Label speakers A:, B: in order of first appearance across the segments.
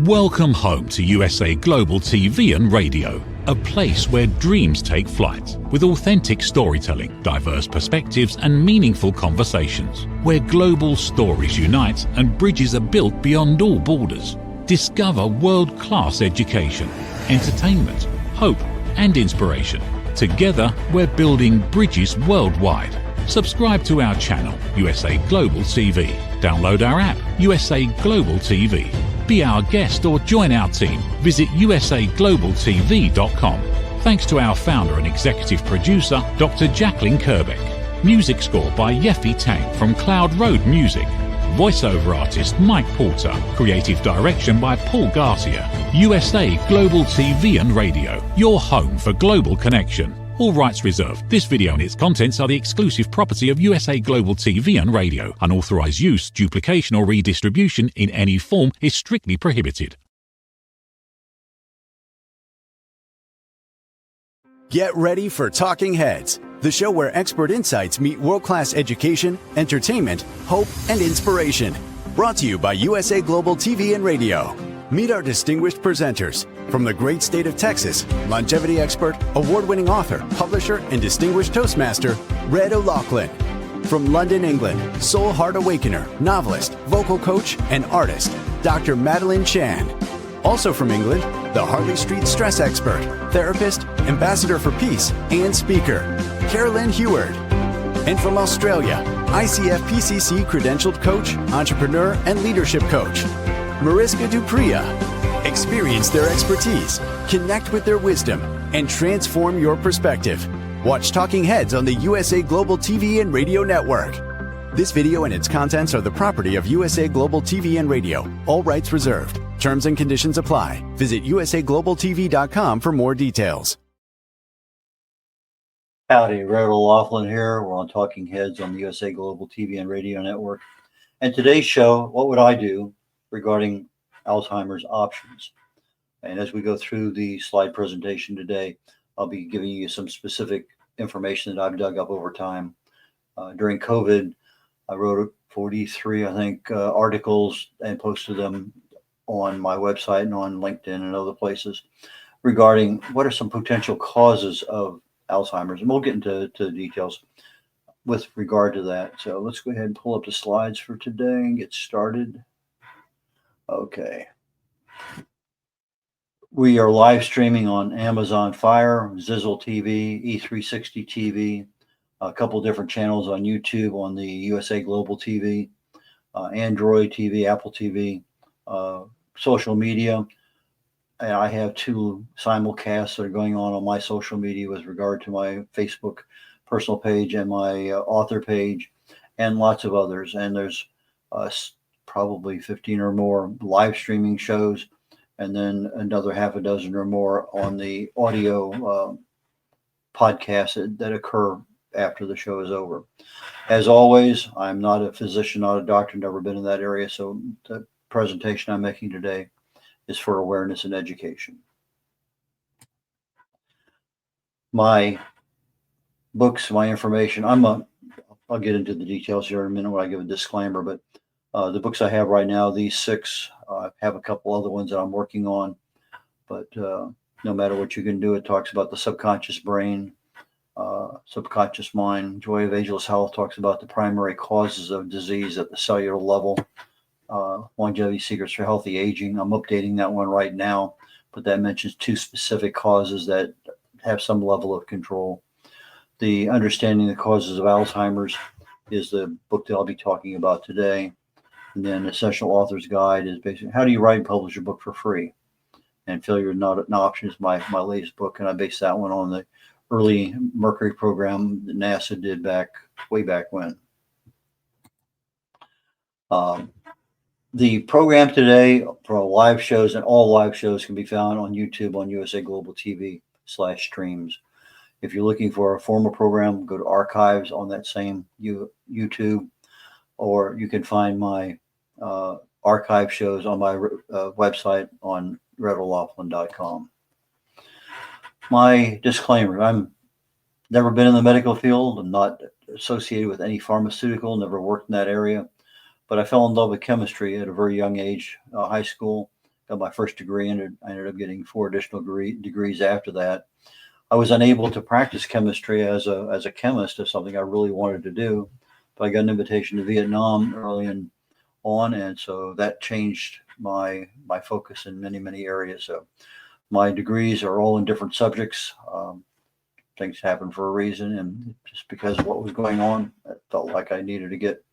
A: Welcome home to USA Global TV and Radio, a place where dreams take flight, with authentic storytelling, diverse perspectives and meaningful conversations, where global stories unite and bridges are built beyond all borders. Discover world-class education, entertainment, hope and inspiration. Together, we're building bridges worldwide. Subscribe to our channel, USA Global TV. Download our app, USA Global TV. Be our guest or join our team. Visit usaglobaltv.com. Thanks to our founder and executive producer, Dr. Jacalyn Kerbeck. Music score by Yeffy Tang from Cloud Road Music. Voiceover artist Mike Porter. Creative direction by Paul Garcia. USA Global TV and Radio, your home for global connection. All rights reserved. This video and its contents are the exclusive property of USA Global TV and Radio. Unauthorized use, duplication or redistribution in any form is strictly prohibited.
B: Get ready for Talking Heads, the show where expert insights meet world-class education, entertainment, hope, and inspiration. Brought to you by USA Global TV and Radio. Meet our distinguished presenters. From the great state of Texas, longevity expert, award-winning author, publisher, and distinguished Toastmaster, Red O'Loughlin. From London, England, soul heart awakener, novelist, vocal coach, and artist, Dr. Madeline Chan. Also from England, the Harley Street stress expert, therapist, ambassador for peace, and speaker, Carolyn Heward. And from Australia, ICF PCC credentialed coach, entrepreneur, and leadership coach, Mariska Dupria. Experience their expertise, connect with their wisdom, and transform your perspective. Watch Talking Heads on the USA Global TV and Radio Network. This video and its contents are the property of USA Global TV and Radio. All rights reserved. Terms and conditions apply. Visit usaglobaltv.com for more details.
C: Howdy, Red O'Loughlin here. We're on Talking Heads on the USA Global TV and Radio Network. And today's show, what would I do regarding Alzheimer's options? And as we go through the slide presentation today, I'll be giving you some specific information that I've dug up over time. During COVID, I wrote 43, I think, articles and posted them on my website and on LinkedIn and other places regarding what are some potential causes of Alzheimer's. And we'll get into the details with regard to that. So let's go ahead and pull up the slides for today and get started. Okay. We are live streaming on Amazon Fire, Zizzle TV, E360 TV, a couple different channels on YouTube on the USA Global TV, Android TV, Apple TV, social media. And I have 2 simulcasts that are going on my social media with regard to my Facebook personal page and my author page, and lots of others. And there's probably 15 or more live streaming shows, and then another half a dozen or more on the audio podcasts that occur after the show is over. As always, I'm not a physician, not a doctor, never been in that area, so the presentation I'm making today is for awareness and education. My books, my information, I'll get into the details here in a minute when I give a disclaimer, but the books I have right now, these 6, I have a couple other ones that I'm working on, but no matter what you can do, it talks about the subconscious brain, subconscious mind. Joy of Ageless Health talks about the primary causes of disease at the cellular level. Longevity Secrets for Healthy Aging. I'm updating that one right now, but that mentions 2 specific causes that have some level of control. The Understanding the Causes of Alzheimer's is the book that I'll be talking about today. And then Essential Author's Guide is basically how do you write and publish a book for free? And Failure is Not an Option is my latest book, and I based that one on the early Mercury program that NASA did way back when. The program today for live shows, and all live shows can be found on YouTube on USA Global TV/streams. If you're looking for a former program, go to archives on that same YouTube, or you can find my archive shows on my website on redolaughlin.com. My disclaimer, I'm never been in the medical field. I'm not associated with any pharmaceutical, never worked in that area, but I fell in love with chemistry at a very young age, high school, got my first degree, and I ended up getting 4 additional degrees after that. I was unable to practice chemistry as a chemist, as something I really wanted to do, but I got an invitation to Vietnam early on, and so that changed my focus in many areas. So my degrees are all in different subjects. Things happen for a reason, and just because of what was going on, I felt like I needed to get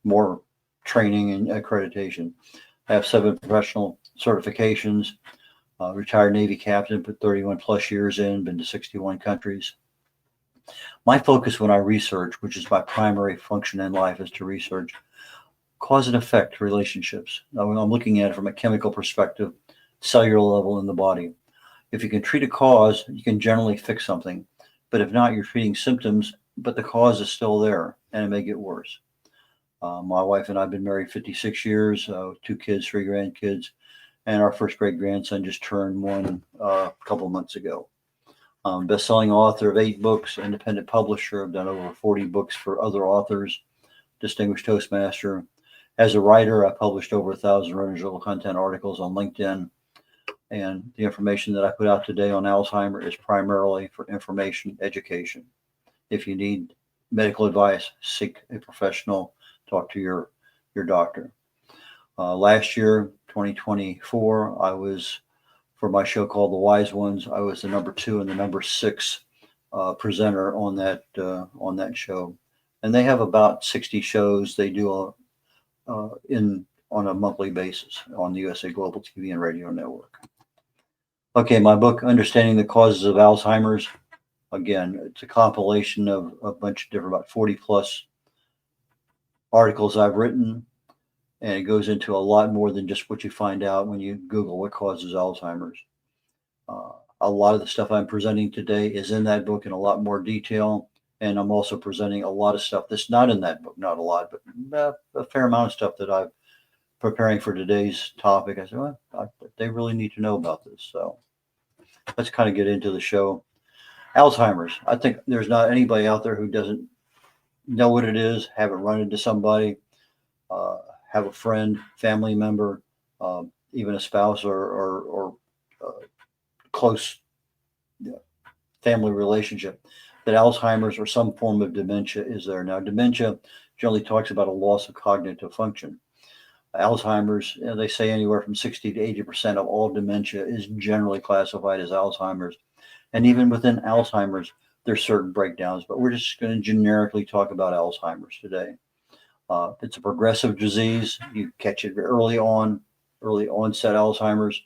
C: more training and accreditation. I have 7 professional certifications. Retired Navy captain, put 31 plus years in, been to 61 countries. My focus when I research, which is my primary function in life, is to research cause and effect relationships. Now, when I'm looking at it from a chemical perspective, cellular level in the body. If you can treat a cause, you can generally fix something. But if not, you're treating symptoms, but the cause is still there, and it may get worse. My wife and I have been married 56 years, 2 kids, 3 grandkids, and our first great grandson just turned 1 a couple of months ago. Best-selling author of 8 books, independent publisher. I've done over 40 books for other authors, distinguished Toastmaster. As a writer, I published over 1,000 original content articles on LinkedIn. And the information that I put out today on Alzheimer's is primarily for information education. If you need medical advice, seek a professional, talk to your doctor. Last year, 2024, I was, for my show called The Wise Ones, I was the number 2 and the number 6 presenter on that show. And they have about 60 shows they do on a monthly basis on the USA Global TV and Radio Network. Okay, my book, Understanding the Causes of Alzheimer's. Again, it's a compilation of a bunch of different, about 40 plus articles I've written. And it goes into a lot more than just what you find out when you Google what causes Alzheimer's. A lot of the stuff I'm presenting today is in that book in a lot more detail. And I'm also presenting a lot of stuff that's not in that book, not a lot, but a fair amount of stuff that I'm preparing for today's topic. I said, well, they really need to know about this. So let's kind of get into the show. Alzheimer's. I think there's not anybody out there who doesn't know what it is, haven't run into somebody, have a friend, family member, even a spouse or close family relationship, that Alzheimer's or some form of dementia is there. Now, dementia generally talks about a loss of cognitive function. Alzheimer's, they say anywhere from 60 to 80% of all dementia is generally classified as Alzheimer's. And even within Alzheimer's, there's certain breakdowns, but we're just going to generically talk about Alzheimer's today. It's a progressive disease. You catch it early onset Alzheimer's,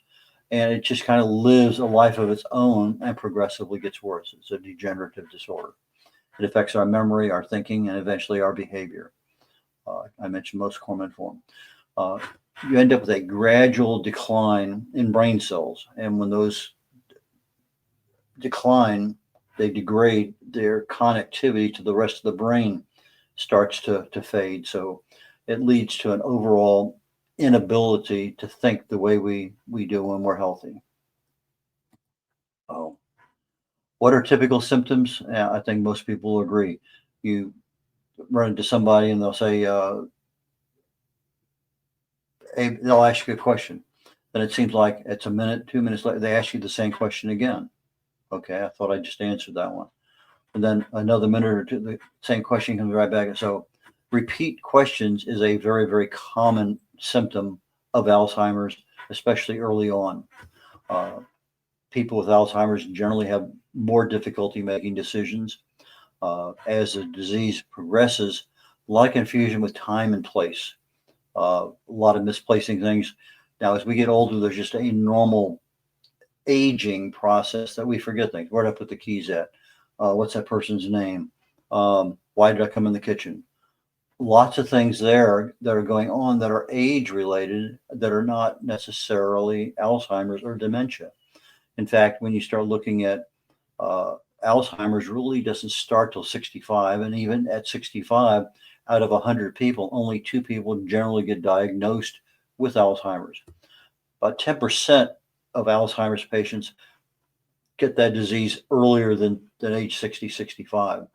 C: and it just kind of lives a life of its own and progressively gets worse. It's a degenerative disorder. It affects our memory, our thinking, and eventually our behavior. I mentioned most common form. You end up with a gradual decline in brain cells, and when those decline, they degrade, their connectivity to the rest of the brain starts to fade. So it leads to an overall inability to think the way we do when we're healthy. What are typical symptoms? I think most people will agree. You run into somebody and they'll say, they'll ask you a question. Then it seems like it's a minute, 2 minutes later, they ask you the same question again. Okay, I thought I just answered that one. And then another minute or two, the same question comes right back. So repeat questions is a very, very common symptom of Alzheimer's, especially early on. People with Alzheimer's generally have more difficulty making decisions. As the disease progresses, a lot of confusion with time and place, a lot of misplacing things. Now, as we get older, there's just a normal aging process that we forget things. Where did I put the keys at? What's that person's name? Why did I come in the kitchen? Lots of things there that are going on that are age related that are not necessarily Alzheimer's or dementia. In fact, when you start looking at Alzheimer's, really doesn't start till 65, and even at 65, out of 100 people, only 2 people generally get diagnosed with Alzheimer's. About 10% of Alzheimer's patients get that disease earlier than age 60, 65.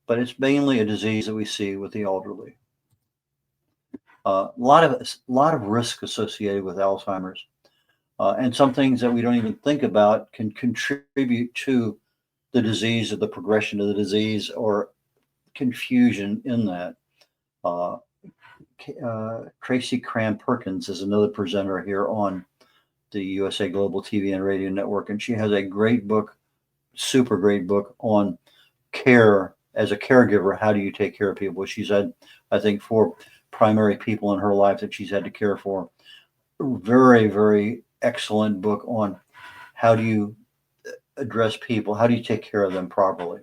C: But it's mainly a disease that we see with the elderly. A lot of risk associated with Alzheimer's. And some things that we don't even think about can contribute to the disease or the progression of the disease or confusion in that. Uh, Tracy Cram Perkins is another presenter here on the USA Global TV and Radio Network, and she has a great book, super great book on care as a caregiver. How do you take care of people? She's had, I think, 4 primary people in her life that she's had to care for. Very, very excellent book on how do you address people, how do you take care of them properly.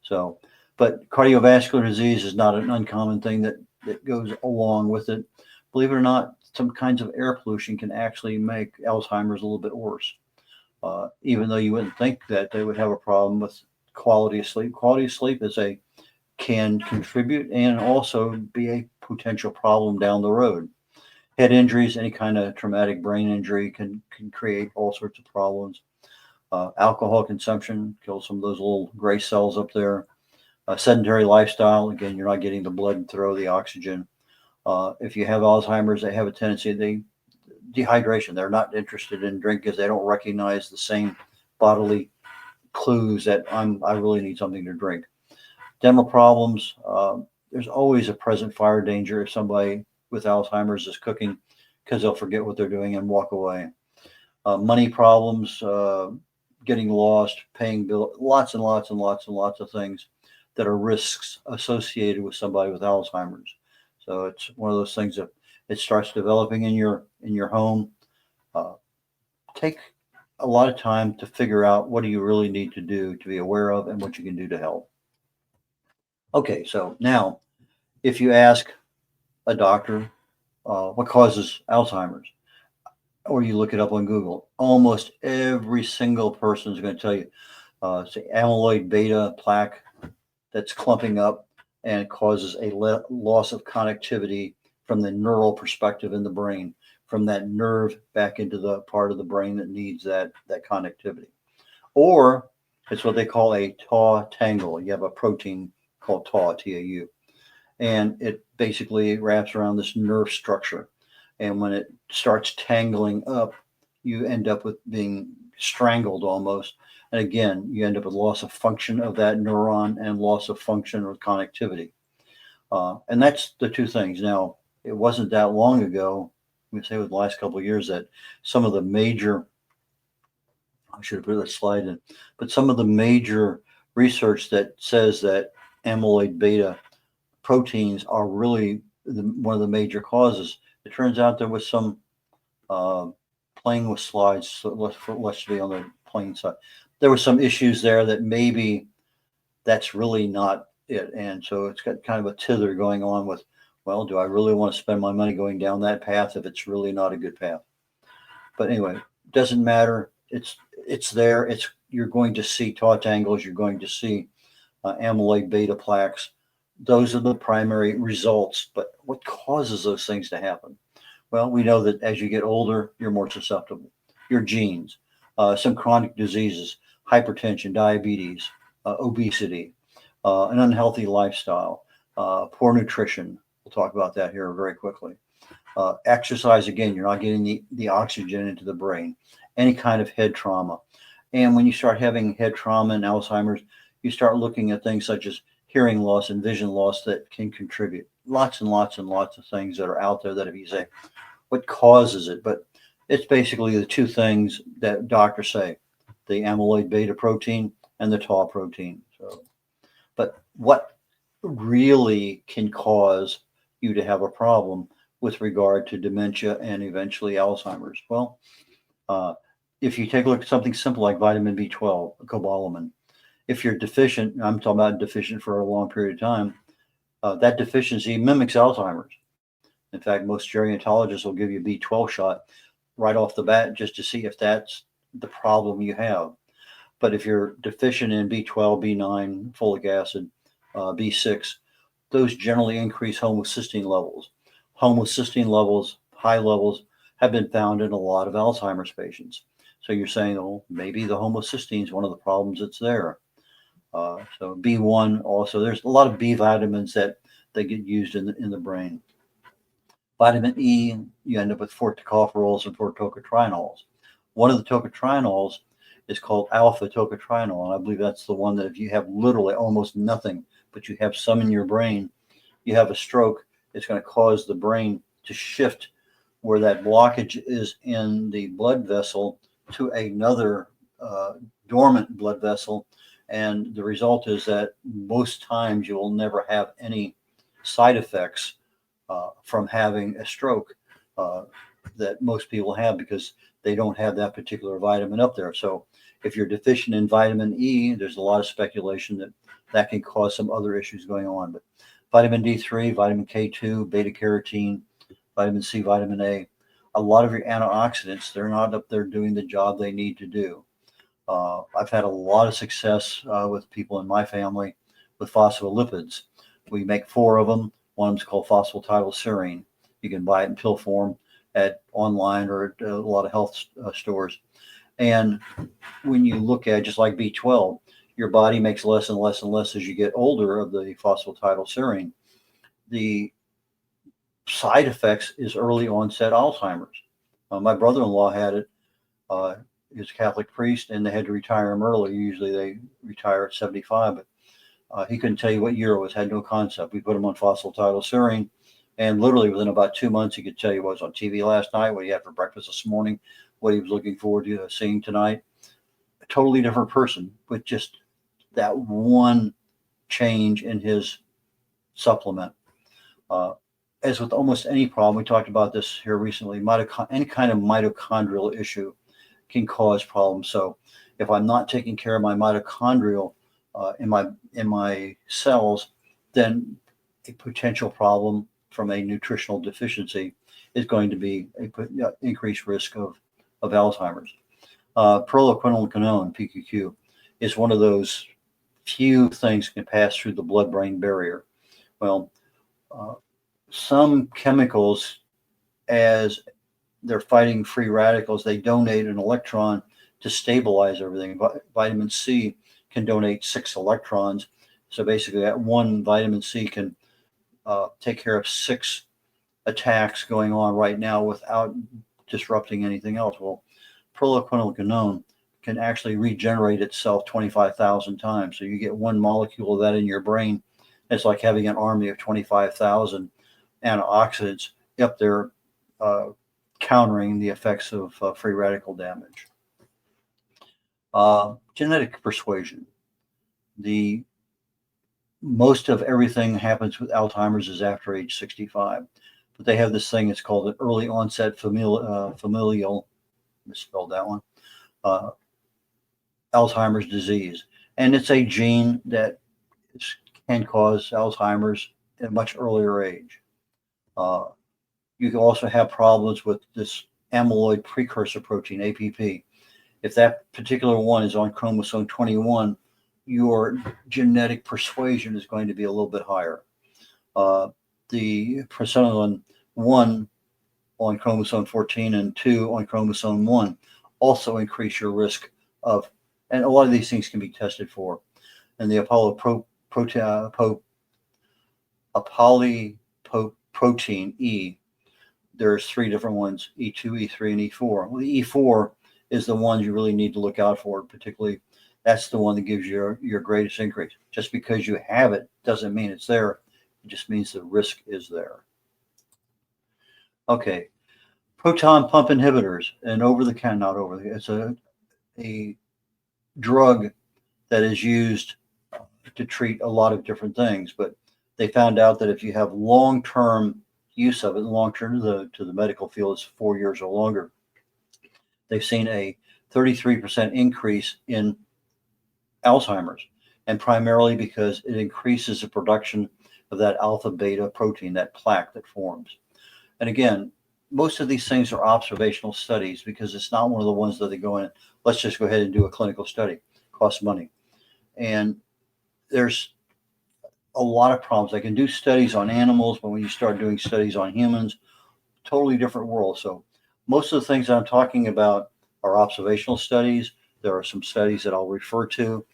C: So, but cardiovascular disease is not an uncommon thing that goes along with it. Believe it or not, some kinds of air pollution can actually make Alzheimer's a little bit worse. Even though you wouldn't think that they would have a problem with quality of sleep. Quality of sleep can contribute and also be a potential problem down the road. Head injuries, any kind of traumatic brain injury can create all sorts of problems. Alcohol consumption kills some of those little gray cells up there. Sedentary lifestyle, again, you're not getting the blood and throw the oxygen. If you have Alzheimer's, they have a tendency, dehydration. They're not interested in drink because they don't recognize the same bodily clues that I really need something to drink. Dental problems. There's always a present fire danger if somebody with Alzheimer's is cooking because they'll forget what they're doing and walk away. Money problems, getting lost, paying bills, lots and lots and lots and lots of things that are risks associated with somebody with Alzheimer's. So it's one of those things that it starts developing in your home. Take a lot of time to figure out what do you really need to do to be aware of and what you can do to help. Okay, so now if you ask a doctor what causes Alzheimer's, or you look it up on Google, almost every single person is going to tell you say amyloid beta plaque that's clumping up and causes a loss of connectivity from the neural perspective in the brain, from that nerve back into the part of the brain that needs that connectivity. Or it's what they call a tau tangle. You have a protein called tau, T-A-U, and it basically wraps around this nerve structure. And when it starts tangling up, you end up with being strangled almost. And again, you end up with loss of function of that neuron and loss of function or connectivity. And that's the two things. Now, it wasn't that long ago, we say with the last couple of years, that some of the major, I should have put that slide in, but some of the major research that says that amyloid beta proteins are really one of the major causes. It turns out there was some playing with slides, so let's be on the plain side. There were some issues there that maybe that's really not it. And so it's got kind of a tither going on with, well, do I really want to spend my money going down that path if it's really not a good path? But anyway, doesn't matter. It's there. You're going to see tau tangles. You're going to see amyloid beta plaques. Those are the primary results. But what causes those things to happen? Well, we know that as you get older, you're more susceptible. Your genes, some chronic diseases, hypertension, diabetes, obesity, an unhealthy lifestyle, poor nutrition. We'll talk about that here very quickly. Exercise, again, you're not getting the oxygen into the brain. Any kind of head trauma. And when you start having head trauma and Alzheimer's, you start looking at things such as hearing loss and vision loss that can contribute. Lots and lots and lots of things that are out there that if you say, what causes it? But it's basically the two things that doctors say, the amyloid beta protein and the tau protein. So, but what really can cause you to have a problem with regard to dementia and eventually Alzheimer's? Well, if you take a look at something simple like vitamin B12, cobalamin, if you're deficient, I'm talking about deficient for a long period of time, that deficiency mimics Alzheimer's. In fact, most gerontologists will give you a B12 shot right off the bat just to see if that's the problem you have. But if you're deficient in B12, B9, folic acid, B6, those generally increase homocysteine levels. Homocysteine levels, high levels, have been found in a lot of Alzheimer's patients. So you're saying, oh, maybe the homocysteine is one of the problems that's there. So B1 also, there's a lot of B vitamins that they get used in the brain. Vitamin E, you end up with 4-tocopherols and 4-tocotrienols. One of the tocotrienols is called alpha tocotrienol, and I believe that's the one that if you have literally almost nothing, but you have some in your brain, you have a stroke, it's going to cause the brain to shift where that blockage is in the blood vessel to another dormant blood vessel. And the result is that most times you will never have any side effects from having a stroke that most people have, because they don't have that particular vitamin up there. So if you're deficient in vitamin E, there's a lot of speculation that that can cause some other issues going on. But vitamin D3, vitamin K2, beta carotene, vitamin C, vitamin A lot of your antioxidants, they're not up there doing the job they need to do. I've had a lot of success with people in my family with phospholipids. We make 4 of them. One of them's called phosphatidylserine. You can buy it in pill form at online or at a lot of health stores. And when you look at just like B12, your body makes less and less and less as you get older of the phosphatidylserine. The side effects is early onset Alzheimer's. My brother-in-law had it. He's a Catholic priest, and they had to retire him early. Usually they retire at 75, but he couldn't tell you what year it was, had no concept. We put him on phosphatidylserine, and literally within about 2 months, he could tell you what was on TV last night, what he had for breakfast this morning, what he was looking forward to seeing tonight. A totally different person with just that one change in his supplement. As with almost any problem, we talked about this here recently, any kind of mitochondrial issue can cause problems. So if I'm not taking care of my mitochondrial in my cells, then a potential problem from a nutritional deficiency is going to be an increased risk of Alzheimer's. Propranolol, PQQ, is one of those few things that can pass through the blood-brain barrier. Well, some chemicals, as they're fighting free radicals, they donate an electron to stabilize everything. Vitamin C can donate 6 electrons. So basically that one vitamin C can take care of 6 attacks going on right now without disrupting anything else. Well, propranolol can actually regenerate itself 25,000 times. So you get one molecule of that in your brain. It's like having an army of 25,000 antioxidants up there countering the effects of free radical damage. Genetic persuasion. Most of everything happens with Alzheimer's is after age 65, but they have this thing, it's called an early onset familial, misspelled that one, Alzheimer's disease. And it's a gene that can cause Alzheimer's at a much earlier age. You can also have problems with this amyloid precursor protein, APP. If that particular one is on chromosome 21, your genetic persuasion is going to be a little bit higher. The presenilin 1 on chromosome 14 and 2 on chromosome 1 also increase your risk of, and a lot of these things can be tested for. And the apolyprotein E, there's 3 different ones, E2, E3, and E4. Well, the E4 is the one you really need to look out for, particularly that's the one that gives you your greatest increase. Just because you have it doesn't mean it's there. It just means the risk is there. Okay, proton pump inhibitors, and it's a drug that is used to treat a lot of different things, but they found out that if you have long-term use of it, long-term to the medical field is 4 years or longer, they've seen a 33% increase in Alzheimer's, and primarily because it increases the production of that alpha beta protein, that plaque that forms. And again, most of these things are observational studies because it's not one of the ones that they go in, let's just go ahead and do a clinical study. It costs money. And there's a lot of problems. They can do studies on animals, but when you start doing studies on humans, totally different world. So most of the things that I'm talking about are observational studies. There are some studies that I'll refer to,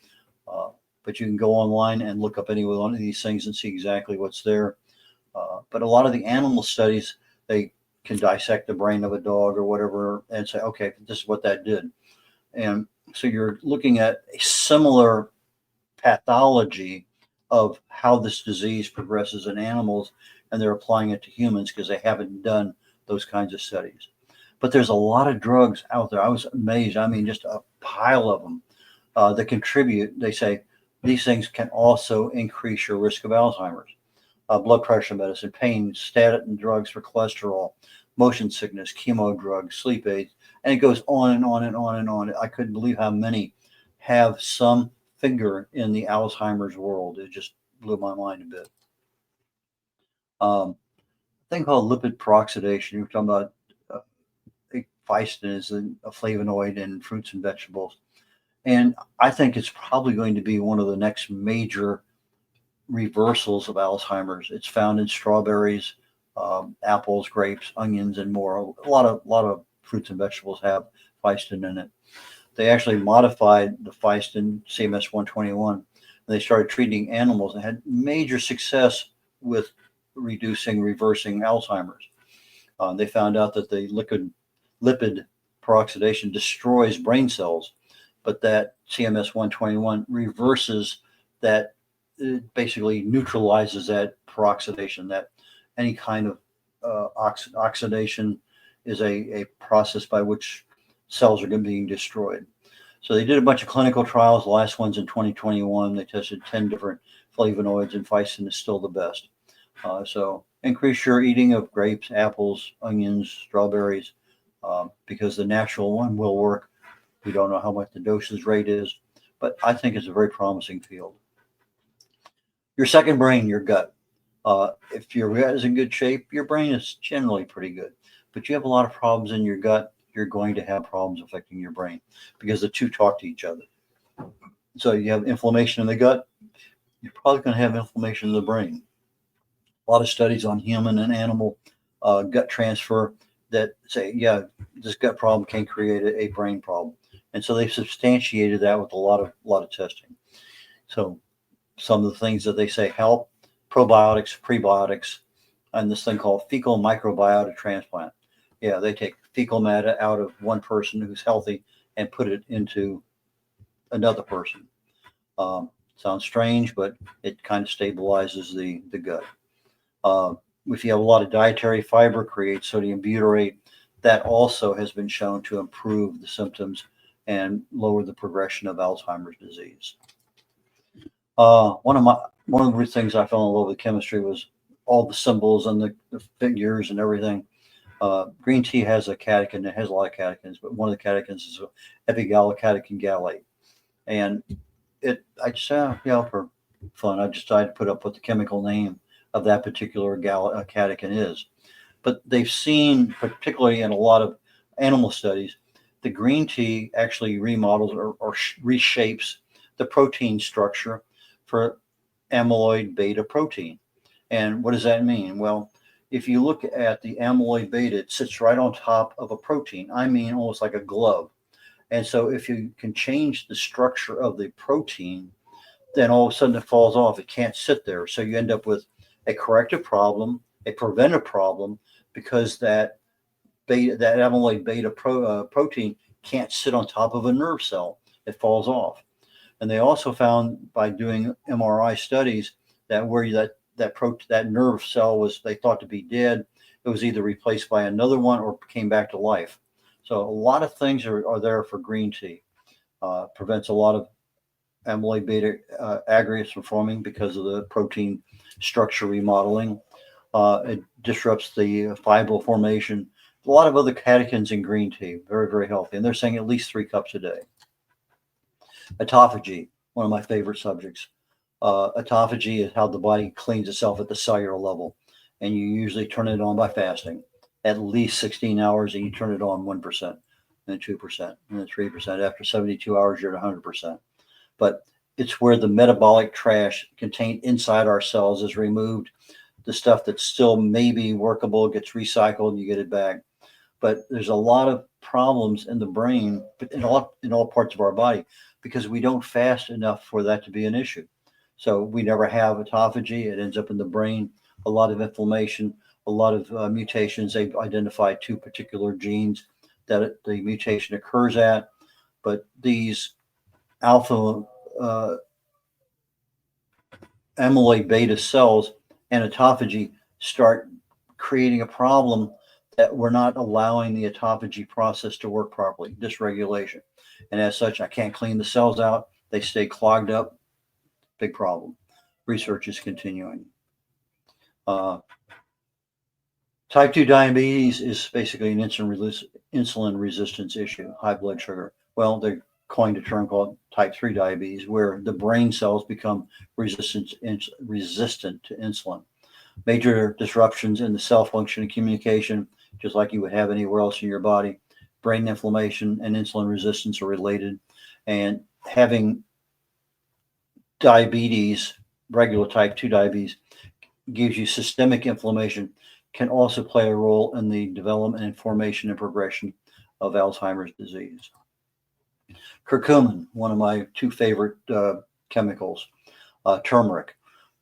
C: but you can go online and look up any one of these things and see exactly what's there. But a lot of the animal studies, they can dissect the brain of a dog or whatever and say, okay, this is what that did. And so you're looking at a similar pathology of how this disease progresses in animals, and they're applying it to humans because they haven't done those kinds of studies. But there's a lot of drugs out there. I was amazed. I mean, just a pile of them that contribute. They say these things can also increase your risk of Alzheimer's. Blood pressure medicine, pain, statin drugs for cholesterol, motion sickness, chemo drugs, sleep aids, and it goes on and on and on and on. I couldn't believe how many have some finger in the Alzheimer's world. It just blew my mind a bit. A thing called lipid peroxidation. You were talking about Physin is a flavonoid in fruits and vegetables. And I think it's probably going to be one of the next major reversals of Alzheimer's. It's found in strawberries, apples, grapes, onions, and more. A lot of fruits and vegetables have Physin in it. They actually modified the Physin CMS 121, and they started treating animals and had major success with reversing Alzheimer's. They found out that the lipid peroxidation destroys brain cells, but that CMS 121 reverses that. It basically neutralizes that peroxidation. That any kind of oxidation is a process by which cells are being destroyed. So they did a bunch of clinical trials. The last one's in 2021. They tested 10 different flavonoids, and Physin is still the best. So increase your eating of grapes, apples, onions, strawberries, because the natural one will work. We don't know how much the dosage rate is, but I think it's a very promising field. Your second brain, your gut. If your gut is in good shape, your brain is generally pretty good. But you have a lot of problems in your gut, you're going to have problems affecting your brain because the two talk to each other. So you have inflammation in the gut, you're probably going to have inflammation in the brain. A lot of studies on human and animal gut transfer that say, yeah, this gut problem can create a brain problem. And so they've substantiated that with a lot of testing. So some of the things that they say help: probiotics, prebiotics, and this thing called fecal microbiota transplant. Yeah, they take fecal matter out of one person who's healthy and put it into another person. Sounds strange, but it kind of stabilizes the gut. If you have a lot of dietary fiber, create sodium butyrate. That also has been shown to improve the symptoms and lower the progression of Alzheimer's disease. One of the things I fell in love with chemistry was all the symbols and the figures and everything. Green tea has a catechin. It has a lot of catechins, but one of the catechins is epigallocatechin gallate. And I just, for fun, I decided to put up what the chemical name of that particular catechin is. But they've seen, particularly in a lot of animal studies, the green tea actually remodels or reshapes the protein structure for amyloid beta protein. And what does that mean? Well, if you look at the amyloid beta, it sits right on top of a protein. I mean, almost like a glove. And so if you can change the structure of the protein, then all of a sudden it falls off. It can't sit there. So you end up with a corrective problem, a preventive problem, because that amyloid beta protein can't sit on top of a nerve cell. It falls off. And they also found by doing MRI studies that where that nerve cell was, they thought to be dead, it was either replaced by another one or came back to life. So a lot of things are there for green tea. Prevents a lot of amyloid beta aggregates from forming because of the protein structure remodeling. It disrupts the fibril formation. A lot of other catechins in green tea, very, very healthy. And they're saying at least 3 cups a day. Autophagy, one of my favorite subjects. Autophagy is how the body cleans itself at the cellular level. And you usually turn it on by fasting. At least 16 hours, and you turn it on 1%, then 2%, and then 3%. After 72 hours, you're at 100%. But it's where the metabolic trash contained inside our cells is removed. The stuff that's still maybe workable gets recycled, and you get it back. But there's a lot of problems in the brain, but in all parts of our body, because we don't fast enough for that to be an issue. So we never have autophagy. It ends up in the brain. A lot of inflammation, a lot of mutations. They've identified 2 particular genes that the mutation occurs at, but these alpha amyloid beta cells and autophagy start creating a problem that we're not allowing the autophagy process to work properly, dysregulation. And as such, I can't clean the cells out. They stay clogged up. Big problem. Research is continuing. Type 2 diabetes is basically an insulin resistance issue, high blood sugar. Well, they coined a term called type 3 diabetes, where the brain cells become resistant to insulin. Major disruptions in the cell function and communication, just like you would have anywhere else in your body. Brain inflammation and insulin resistance are related. And having diabetes, regular type 2 diabetes, gives you systemic inflammation, can also play a role in the development and formation and progression of Alzheimer's disease. Curcumin, one of my 2 favorite chemicals. Turmeric.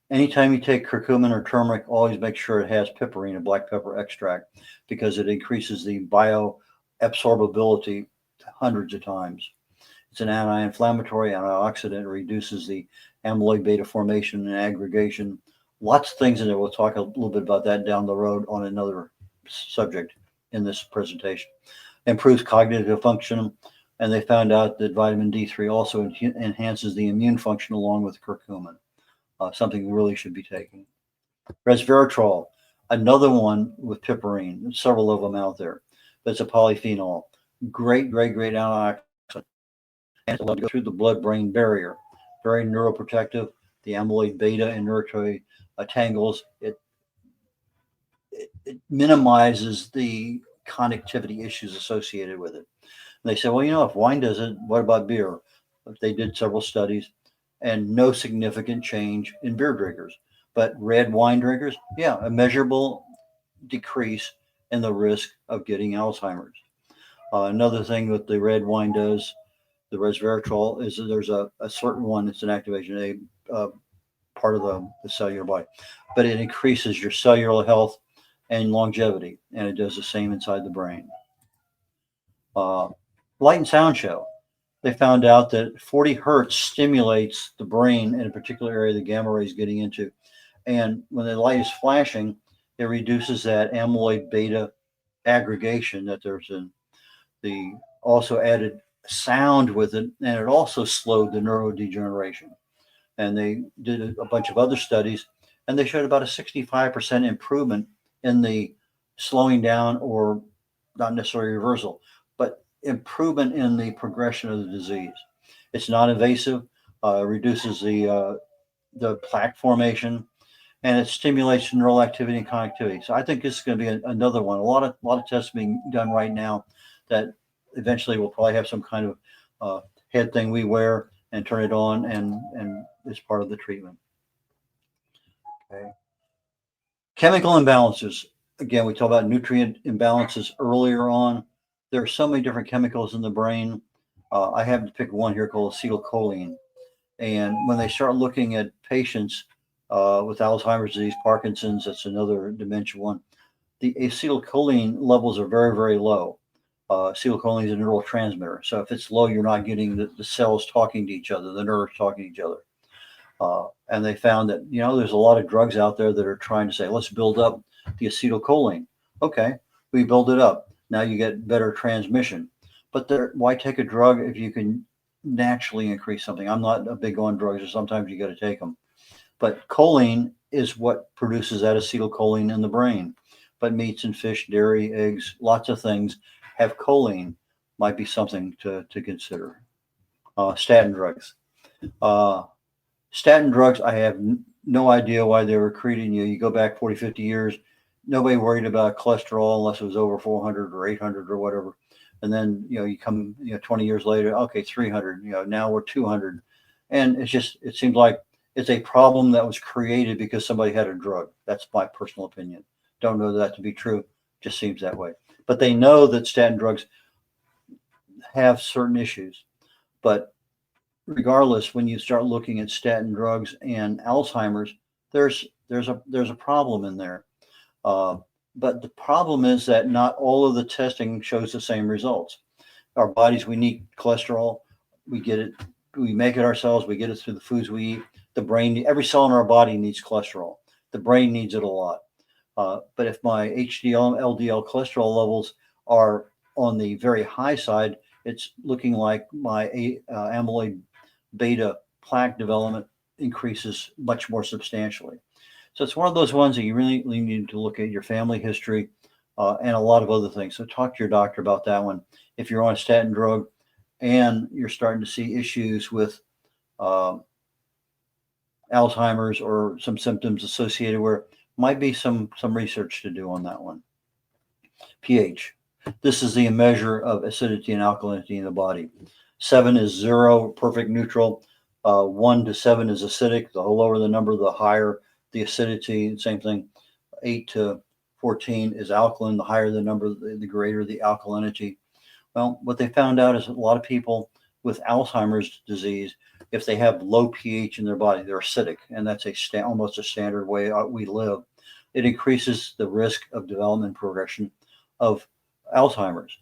C: Anytime you take curcumin or turmeric, always make sure it has piperine, a black pepper extract, because it increases the bioabsorbability hundreds of times. It's an anti-inflammatory, antioxidant. It reduces the amyloid beta formation and aggregation. Lots of things in there. We'll talk a little bit about that down the road on another subject in this presentation. Improves cognitive function, and they found out that vitamin D3 also enhances the immune function along with curcumin. Something we really should be taking. Resveratrol, another one with piperine. There's several of them out there. But it's a polyphenol. Great antioxidant. And it'll go through the blood-brain barrier. Very neuroprotective. The amyloid beta and neurotrophic tangles. It minimizes the connectivity issues associated with it. And they said, well, if wine does it, what about beer? They did several studies, and no significant change in beer drinkers. But red wine drinkers, yeah, a measurable decrease in the risk of getting Alzheimer's. Another thing that the red wine does, the resveratrol, is that there's a certain one, it's an activation, a part of the cellular body, but it increases your cellular health and longevity, and it does the same inside the brain. Light and sound show. They found out that 40 hertz stimulates the brain in a particular area the gamma ray is getting into. And when the light is flashing, it reduces that amyloid beta aggregation that there's in. The also added sound with it, and it also slowed the neurodegeneration. And they did a bunch of other studies, and they showed about a 65% improvement in the slowing down, or not necessarily reversal, but improvement in the progression of the disease. It's non-invasive, reduces the plaque formation, and it stimulates neural activity and connectivity. So I think this is going to be another one. A lot of tests being done right now that eventually will probably have some kind of head thing we wear and turn it on, and is part of the treatment. Okay. Chemical imbalances. Again, we talked about nutrient imbalances earlier on. There are so many different chemicals in the brain. I happen to pick one here called acetylcholine. And when they start looking at patients with Alzheimer's disease, Parkinson's, that's another dementia one, the acetylcholine levels are very, very low. Acetylcholine is a neurotransmitter. So if it's low, you're not getting the cells talking to each other, the nerves talking to each other. And they found that, there's a lot of drugs out there that are trying to say, let's build up the acetylcholine. Okay, we build it up. Now you get better transmission. But why take a drug if you can naturally increase something? I'm not a big on drugs, so sometimes you got to take them. But choline is what produces that acetylcholine in the brain. But meats and fish, dairy, eggs, lots of things have choline. Might be something to consider. Statin drugs. Statin drugs, I have no idea why they were creating you. You go back 40, 50 years, nobody worried about cholesterol unless it was over 400 or 800 or whatever. And then, you come, 20 years later, okay, 300, now we're 200. And it seems like it's a problem that was created because somebody had a drug. That's my personal opinion. Don't know that to be true. Just seems that way. But they know that statin drugs have certain issues. But regardless, when you start looking at statin drugs and Alzheimer's, there's a problem in there. But the problem is that not all of the testing shows the same results. Our bodies, we need cholesterol. We get it, we make it ourselves. We get it through the foods we eat. The brain, every cell in our body needs cholesterol. The brain needs it a lot. But if my HDL, LDL cholesterol levels are on the very high side, it's looking like my amyloid beta plaque development increases much more substantially. So it's one of those ones that you really need to look at your family history and a lot of other things. So talk to your doctor about that one. If you're on a statin drug and you're starting to see issues with Alzheimer's or some symptoms associated where might be some research to do on that one. pH. This is the measure of acidity and alkalinity in the body. 7 is 0, perfect neutral. 1 to 7 is acidic. The lower the number, the higher the acidity. Same thing. 8 to 14 is alkaline. The higher the number, the greater the alkalinity. Well, what they found out is a lot of people with Alzheimer's disease, if they have low pH in their body, they're acidic, and that's almost a standard way we live. It increases the risk of development progression of Alzheimer's.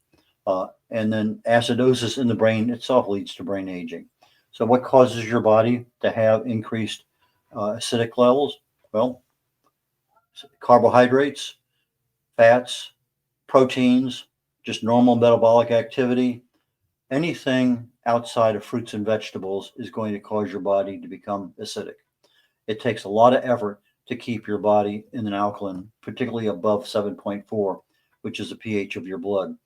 C: And then acidosis in the brain itself leads to brain aging. So what causes your body to have increased acidic levels? Well, carbohydrates, fats, proteins, just normal metabolic activity. Anything outside of fruits and vegetables is going to cause your body to become acidic. It takes a lot of effort to keep your body in an alkaline, particularly above 7.4, which is the pH of your blood.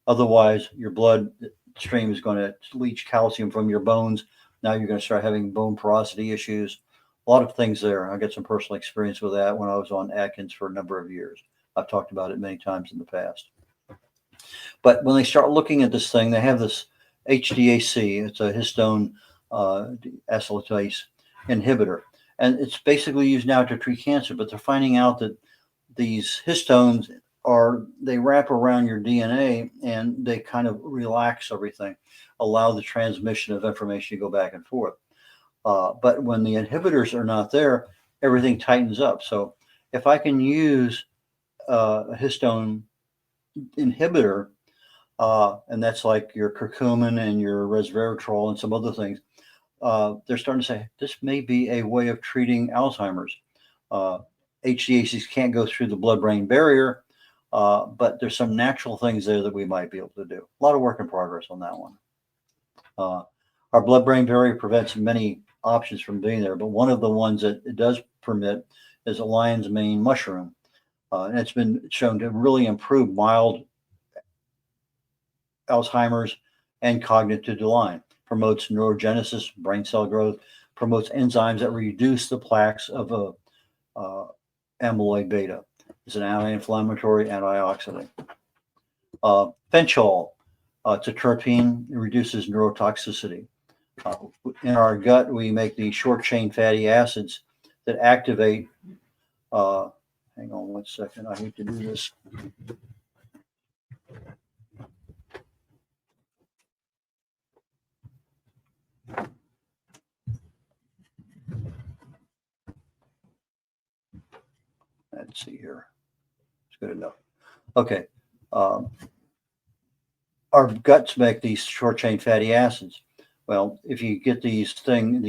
C: Otherwise, your blood stream is going to leach calcium from your bones. Now you're going to start having bone porosity issues. A lot of things there. I got some personal experience with that when I was on Atkins for a number of years. I've talked about it many times in the past. But when they start looking at this thing, they have this HDAC. It's a histone acetylase inhibitor. And it's basically used now to treat cancer. But they're finding out that these histones they wrap around your DNA and they kind of relax everything, allow the transmission of information to go back and forth. But when the inhibitors are not there, everything tightens up. So if I can use a histone inhibitor, and that's like your curcumin and your resveratrol and some other things, they're starting to say this may be a way of treating Alzheimer's. HDACs can't go through the blood-brain barrier, but there's some natural things there that we might be able to do. A lot of work in progress on that one. Our blood-brain barrier prevents many options from being there, but one of the ones that it does permit is a lion's mane mushroom. And it's been shown to really improve mild Alzheimer's and cognitive decline, promotes neurogenesis, brain cell growth, promotes enzymes that reduce the plaques of amyloid beta. It's an anti-inflammatory, antioxidant. Fenchol, it's a terpene. It reduces neurotoxicity. In our gut, we make these short-chain fatty acids that activate. Hang on one second. I hate to do this. Let's see here. It's good enough. Okay. Our guts make these short-chain fatty acids. Well, if you get these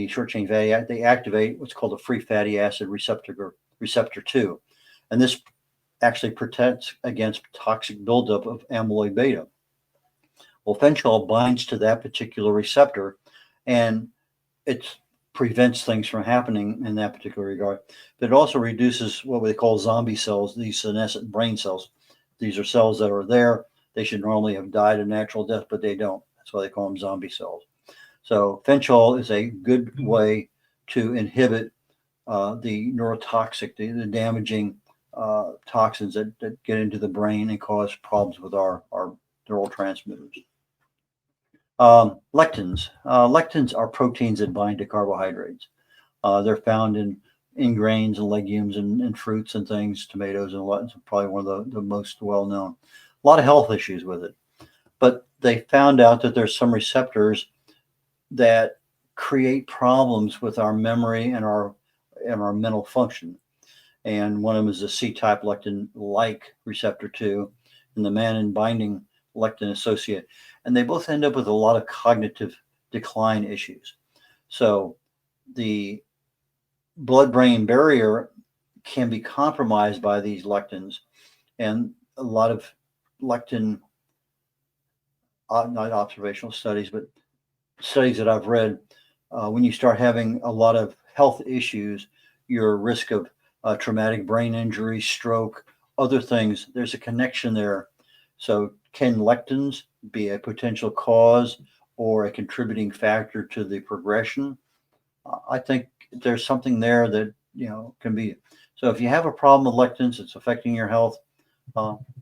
C: short-chain fatty acids, they activate what's called a free fatty acid receptor 2. And this actually protects against toxic buildup of amyloid beta. Well, fenchol binds to that particular receptor, and it prevents things from happening in that particular regard. But it also reduces what we call zombie cells, these senescent brain cells. These are cells that are there. They should normally have died a natural death, but they don't. That's why they call them zombie cells. So fenchol is a good way to inhibit the neurotoxic, the damaging toxins that get into the brain and cause problems with our neurotransmitters. Lectins. Lectins are proteins that bind to carbohydrates. They're found in grains and legumes and fruits and things, tomatoes and what. It's probably one of the most well-known. A lot of health issues with it. But they found out that there's some receptors that create problems with our memory and our mental function. and one of them is the C-type lectin-like receptor 2, and the mannan-binding lectin associate. And they both end up with a lot of cognitive decline issues. So the blood-brain barrier can be compromised by these lectins, and a lot of lectin, not observational studies, but studies that I've read, when you start having a lot of health issues, your risk of traumatic brain injury, stroke, other things, there's a connection there. So can lectins be a potential cause or a contributing factor to the progression? I think there's something there that, can be. So if you have a problem with lectins, it's affecting your health,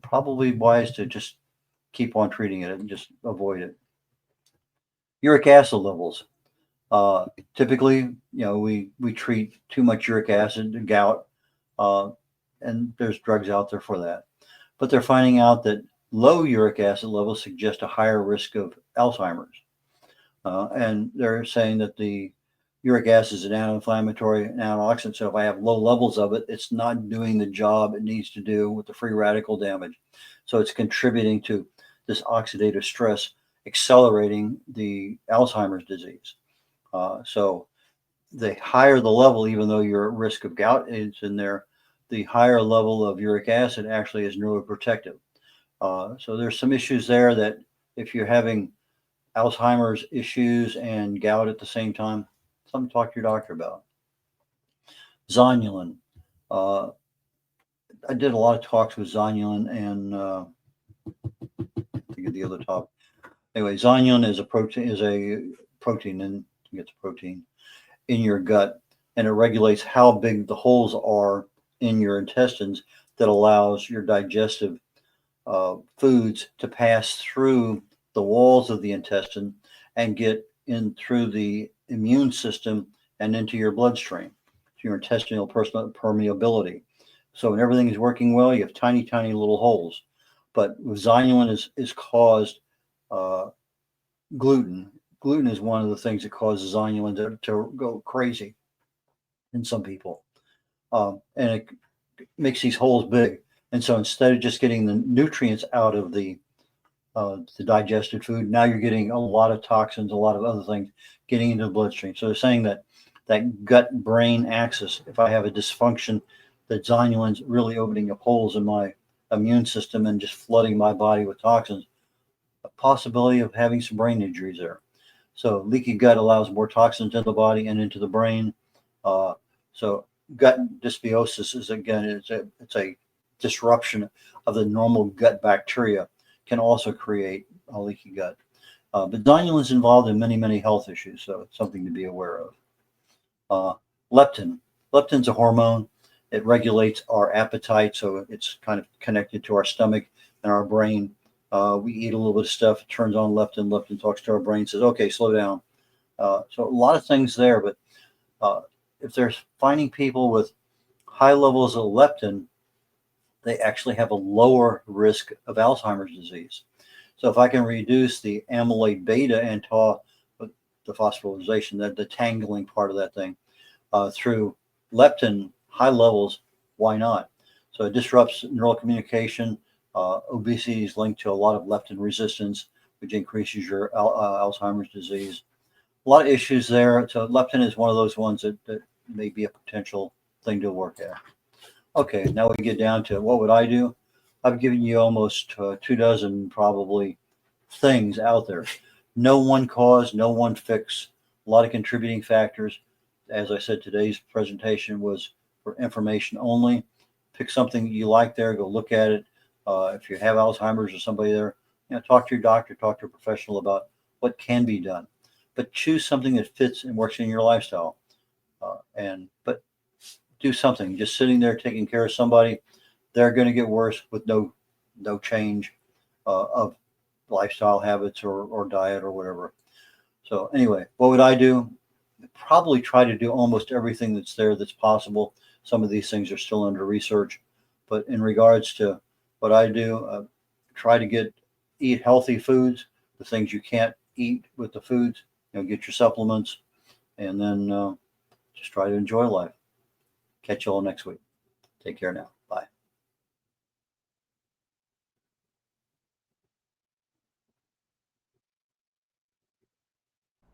C: probably wise to just keep on treating it and just avoid it. Uric acid levels. Typically, we treat too much uric acid, gout, and there's drugs out there for that. But they're finding out that low uric acid levels suggest a higher risk of Alzheimer's. And they're saying that the uric acid is an anti-inflammatory and antioxidant. So if I have low levels of it, it's not doing the job it needs to do with the free radical damage. So it's contributing to this oxidative stress, accelerating the Alzheimer's disease. So the higher the level, even though your risk of gout is in there, the higher level of uric acid actually is neuroprotective. So there's some issues there that if you're having Alzheimer's issues and gout at the same time, something to talk to your doctor about. Zonulin. I did a lot of talks with zonulin and I think of the other topic. Anyway, zonulin is a protein, and it's a protein in your gut, and it regulates how big the holes are in your intestines that allows your digestive foods to pass through the walls of the intestine and get in through the immune system and into your bloodstream, to your intestinal permeability. So when everything is working well, you have tiny, tiny little holes. But with zonulin is caused gluten. Gluten is one of the things that causes zonulin to go crazy in some people. And it makes these holes big. And so instead of just getting the nutrients out of the digested food, now you're getting a lot of toxins, a lot of other things getting into the bloodstream. So they're saying that gut-brain axis, if I have a dysfunction, that zonulin's really opening up holes in my immune system and just flooding my body with toxins, a possibility of having some brain injuries there. So leaky gut allows more toxins into the body and into the brain. So gut dysbiosis is, again, it's a disruption of the normal gut bacteria, can also create a leaky gut. But zonulin is involved in many, many health issues, so it's something to be aware of. Leptin. Leptin's a hormone. It regulates our appetite, so it's kind of connected to our stomach and our brain. We eat a little bit of stuff, it turns on leptin. Leptin talks to our brain, says, okay, slow down. So a lot of things there, but if they're finding people with high levels of leptin, they actually have a lower risk of Alzheimer's disease. So if I can reduce the amyloid beta and tau, the phosphorylation, the tangling part of that thing, through leptin high levels, why not? So it disrupts neural communication. Obesity is linked to a lot of leptin resistance, which increases your Alzheimer's disease. A lot of issues there. So leptin is one of those ones that may be a potential thing to work at. Okay, now we get down to what would I do? I've given you almost 24 probably things out there. No one cause, no one fix, a lot of contributing factors. As I said, today's presentation was for information only. Pick something you like there, go look at it. If you have Alzheimer's or somebody there, talk to your doctor, talk to a professional about what can be done. But choose something that fits and works in your lifestyle. But do something. Just sitting there taking care of somebody, they're going to get worse with no change of lifestyle habits or diet or whatever. So anyway, what would I do? Probably try to do almost everything that's there that's possible. Some of these things are still under research, but in regards to what I do, try to eat healthy foods, the things you can't eat with the foods, get your supplements, and then just try to enjoy life. Catch you all next week. Take care now. Bye.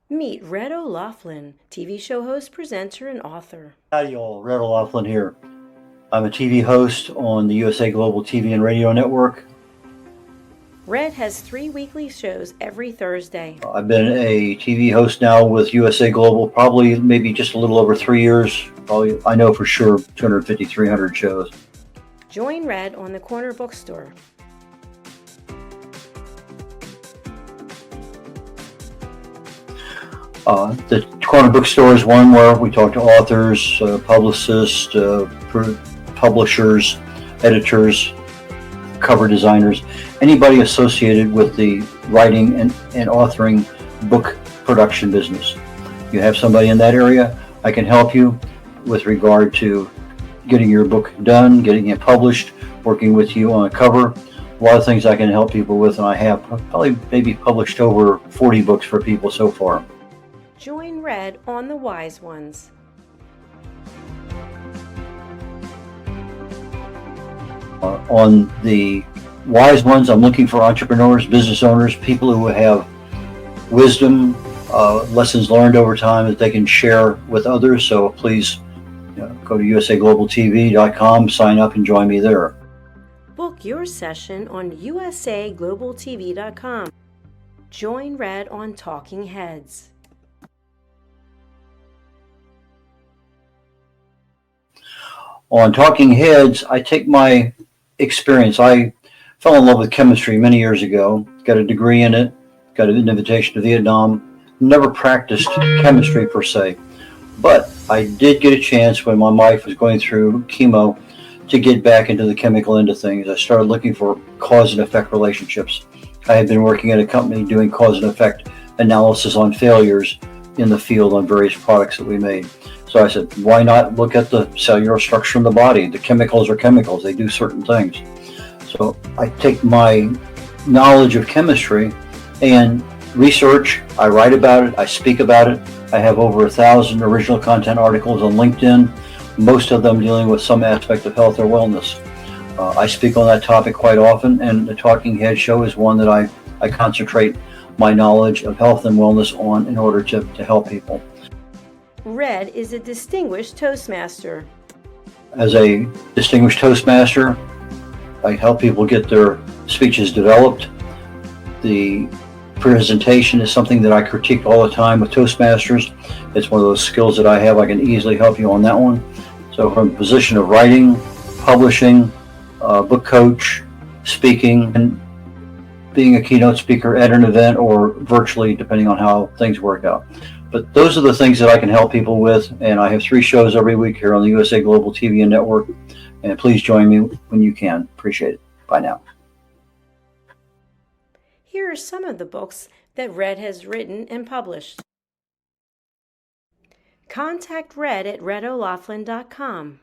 D: Meet Red O'Loughlin, TV show host, presenter, and author.
C: Howdy, y'all. Red O'Loughlin here. I'm a TV host on the USA Global TV and Radio Network.
D: Red has 3 weekly shows every Thursday.
C: I've been a TV host now with USA Global probably maybe just a little over 3 years. Probably, I know for sure, 250, 300 shows.
D: Join Red on the Corner Bookstore.
C: The Corner Bookstore is one where we talk to authors, publicists, publishers, editors, cover designers, anybody associated with the writing and authoring book production business. You have somebody in that area, I can help you with regard to getting your book done, getting it published, working with you on a cover. A lot of things I can help people with, and I have probably maybe published over 40 books for people so far.
D: Join Red on The Wise Ones.
C: On the Wise Ones, I'm looking for entrepreneurs, business owners, people who have wisdom, lessons learned over time that they can share with others. So please go to usaglobaltv.com, sign up, and join me there.
D: Book your session on usaglobaltv.com. Join Red on Talking Heads.
C: On Talking Heads, I take my experience. I fell in love with chemistry many years ago, got a degree in it, got an invitation to Vietnam, never practiced chemistry per se, but I did get a chance when my wife was going through chemo to get back into the chemical end of things. I started looking for cause and effect relationships. I had been working at a company doing cause and effect analysis on failures in the field on various products that we made. So I said, why not look at the cellular structure in the body? The chemicals are chemicals. They do certain things. So I take my knowledge of chemistry and research. I write about it. I speak about it. I have over 1,000 original content articles on LinkedIn, most of them dealing with some aspect of health or wellness. I speak on that topic quite often, and the Talking Head show is one that I concentrate my knowledge of health and wellness on in order to help people.
D: Red is a distinguished Toastmaster.
C: As a distinguished Toastmaster, I help people get their speeches developed. The presentation is something that I critique all the time with Toastmasters. It's one of those skills that I have. I can easily help you on that one. So from the position of writing, publishing, book coach, speaking, and being a keynote speaker at an event or virtually, depending on how things work out. But those are the things that I can help people with, and I have 3 shows every week here on the USA Global TV and Network, and please join me when you can. Appreciate it. Bye now.
D: Here are some of the books that Red has written and published. Contact Red at redolaughlin.com.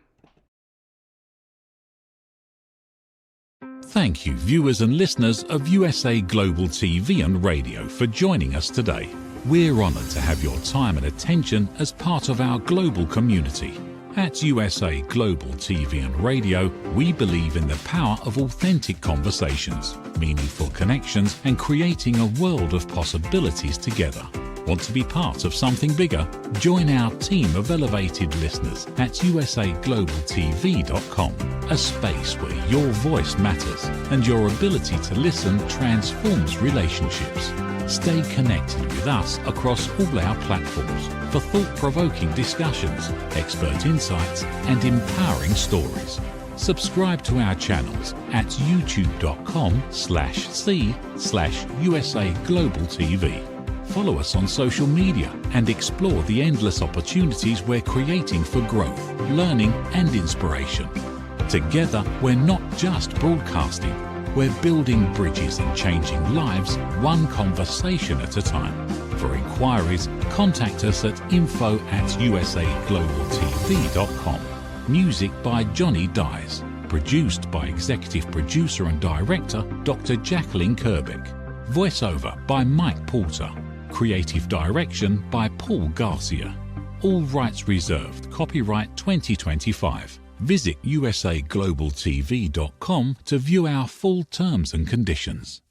A: Thank you, viewers and listeners of USA Global TV and Radio, for joining us today. We're honoured to have your time and attention as part of our global community. At USA Global TV and Radio, we believe in the power of authentic conversations, meaningful connections, and creating a world of possibilities together. Want to be part of something bigger? Join our team of elevated listeners at usaglobaltv.com, a space where your voice matters and your ability to listen transforms relationships. Stay connected with us across all our platforms for thought-provoking discussions, expert insights, and empowering stories. Subscribe to our channels at youtube.com/c/USA Global TV. Follow us on social media and explore the endless opportunities we're creating for growth, learning, and inspiration. Together, we're not just broadcasting, we're building bridges and changing lives one conversation at a time. For inquiries, contact us at info@usaglobaltv.com. Music by Johnny Dyes. Produced by Executive Producer and Director Dr. Jacalyn Kerbeck. Voiceover by Mike Porter. Creative Direction by Paul Garcia. All rights reserved. Copyright 2025. Visit usaglobaltv.com to view our full terms and conditions.